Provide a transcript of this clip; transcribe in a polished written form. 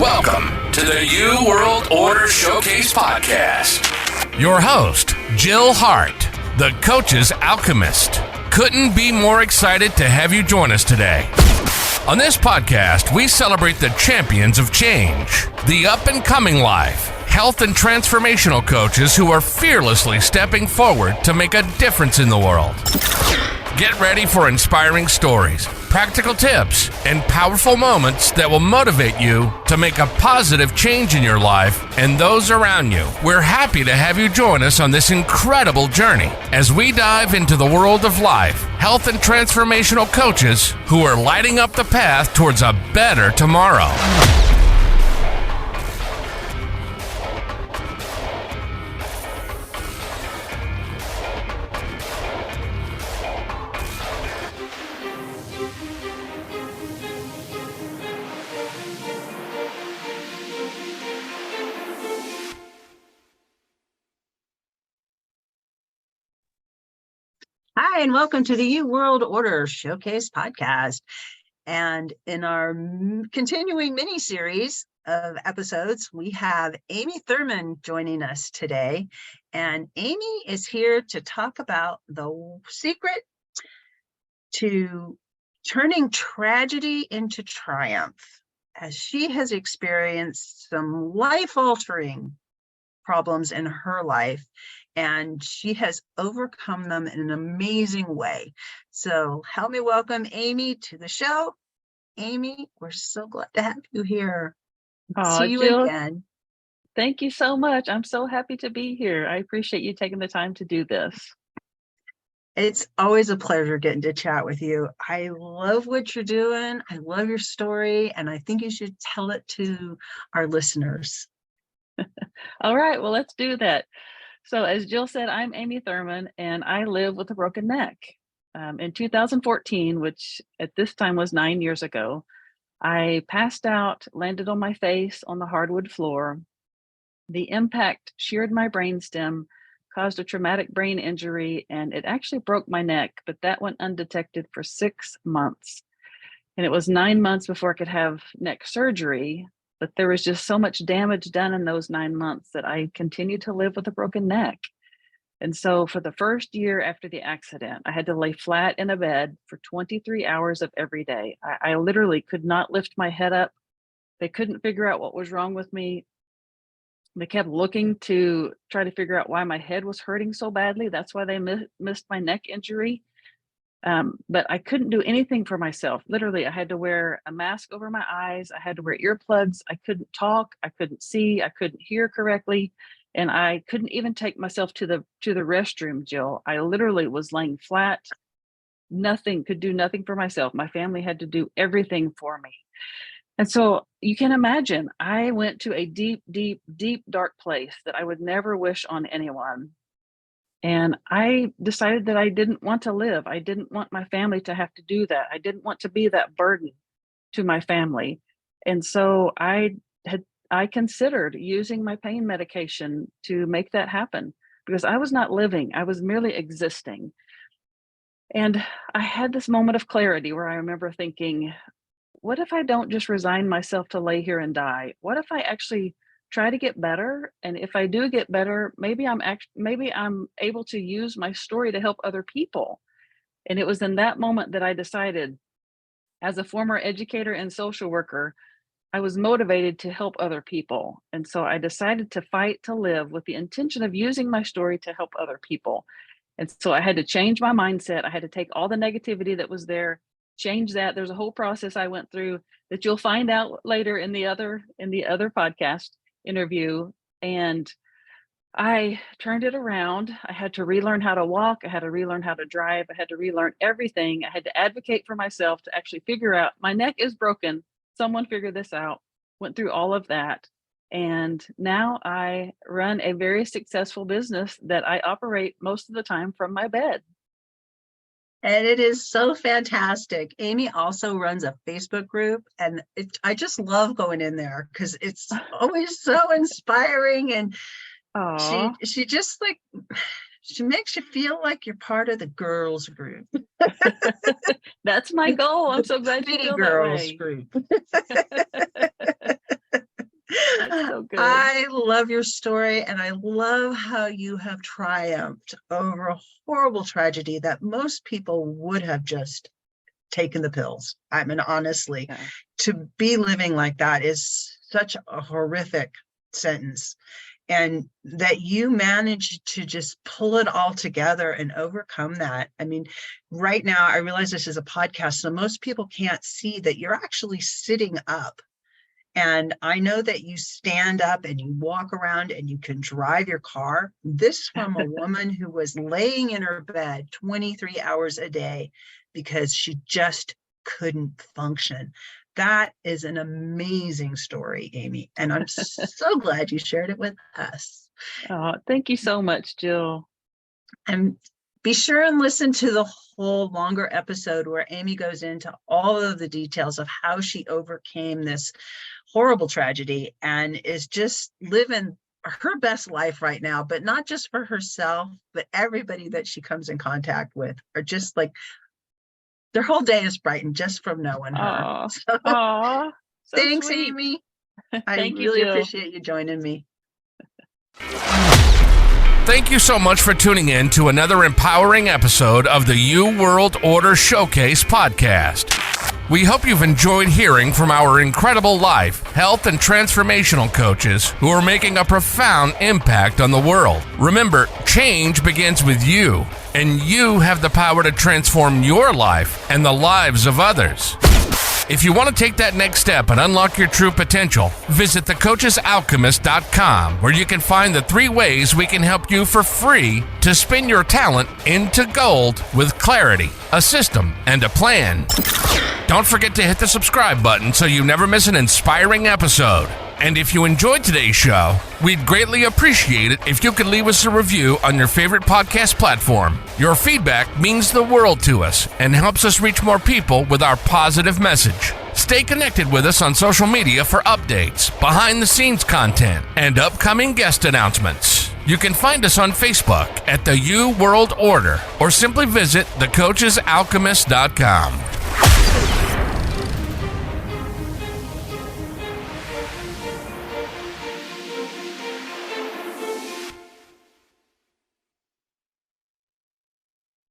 Welcome to the New World Order Showcase Podcast. Your host, Jill Hart, the Coach's Alchemist. Couldn't be more excited to have you join us today. On this podcast, we celebrate the champions of change, the up-and-coming life, health and transformational coaches who are fearlessly stepping forward to make a difference in the world. Get ready for inspiring stories, practical tips, and powerful moments that will motivate you to make a positive change in your life and those around you. We're happy to have you join us on this incredible journey as we dive into the world of life, health, and transformational coaches who are lighting up the path towards a better tomorrow. Hi, and welcome to the New World Order Showcase Podcast. And in our continuing mini-series of episodes, we have Amy Thurman joining us today. And Amy is here to talk about the secret to turning tragedy into triumph, as she has experienced some life-altering problems in her life, and she has overcome them in an amazing way. So help me welcome Amy to the show. Amy, we're so glad to have you here. See you Jill, again. thank you so much. I'm so happy to be here. I appreciate you taking the time to do this. It's always a pleasure getting to chat with you. I love what you're doing. I love your story, and I think you should tell it to our listeners. All right, well, let's do that. So as Jill said, I'm Amy Thurman, and I live with a broken neck. In 2014, which at this time was 9 years ago, I passed out, landed on my face on the hardwood floor. The impact sheared my brainstem, caused a traumatic brain injury, and it actually broke my neck, but that went undetected for 6 months. And it was 9 months before I could have neck surgery. But there was just so much damage done in those 9 months that I continued to live with a broken neck. And so for the first year after the accident, I had to lay flat in a bed for 23 hours of every day. I literally could not lift my head up. They couldn't figure out what was wrong with me. They kept looking to try to figure out why my head was hurting so badly. That's why they missed my neck injury. But I couldn't do anything for myself. Literally, I had to wear a mask over my eyes. I had to wear earplugs. I couldn't talk. I couldn't see. I couldn't hear correctly. And I couldn't even take myself to the restroom, Jill. I literally was laying flat. Could do nothing for myself. My family had to do everything for me. And so you can imagine, I went to a deep, deep, deep, dark place that I would never wish on anyone. And I decided that I didn't want to live. I didn't want my family to have to do that. I didn't want to be that burden to my family. And so I considered using my pain medication to make that happen, because I was not living. I was merely existing. And I had this moment of clarity where I remember thinking, what if I don't just resign myself to lay here and die? What if I actually try to get better? And if I do get better, maybe I'm able to use my story to help other people. And it was in that moment that I decided, as a former educator and social worker, I was motivated to help other people. And so I decided to fight to live with the intention of using my story to help other people. And so I had to change my mindset. I had to take all the negativity that was there, change that. There's a whole process I went through that you'll find out later in the other podcast interview. And I turned it around. I had to relearn how to walk. I had to relearn how to drive. I had to relearn everything. I had to advocate for myself to actually figure out my neck is broken. Someone figure this out. Went through all of that. And now I run a very successful business that I operate most of the time from my bed. And it is so fantastic. Amy also runs a Facebook group, and I just love going in there because it's always so inspiring. And she just she makes you feel like you're part of the girls group. That's my goal. I'm so glad you feel girls that way. group. Good. I love your story, and I love how you have triumphed over a horrible tragedy that most people would have just taken the pills. I mean, honestly, Yeah. to be living like that is such a horrific sentence. And that you managed to just pull it all together and overcome that. I mean, right now, I realize this is a podcast, so most people can't see that you're actually sitting up. And I know that you stand up and you walk around and you can drive your car. This from a woman who was laying in her bed 23 hours a day because she just couldn't function. That is an amazing story, Amy. And I'm so glad you shared it with us. Oh, thank you so much, Jill. And be sure and listen to the whole longer episode where Amy goes into all of the details of how she overcame this horrible tragedy and is just living her best life right now, but not just for herself, but everybody that she comes in contact with are just like, their whole day is brightened just from knowing her. Aw, So, aw, so thanks, sweet. Amy. I Thank you, really Jill. appreciate you joining me. Thank you so much for tuning in to another empowering episode of the You World Order Showcase podcast. We hope you've enjoyed hearing from our incredible life, health, and transformational coaches who are making a profound impact on the world. Remember, change begins with you, and you have the power to transform your life and the lives of others. If you want to take that next step and unlock your true potential, visit thecoachesalchemist.com, where you can find the 3 ways we can help you for free to spin your talent into gold with clarity, a system, and a plan. Don't forget to hit the subscribe button so you never miss an inspiring episode. And if you enjoyed today's show, we'd greatly appreciate it if you could leave us a review on your favorite podcast platform. Your feedback means the world to us and helps us reach more people with our positive message. Stay connected with us on social media for updates, behind-the-scenes content, and upcoming guest announcements. You can find us on Facebook at the You World Order or simply visit thecoachesalchemist.com.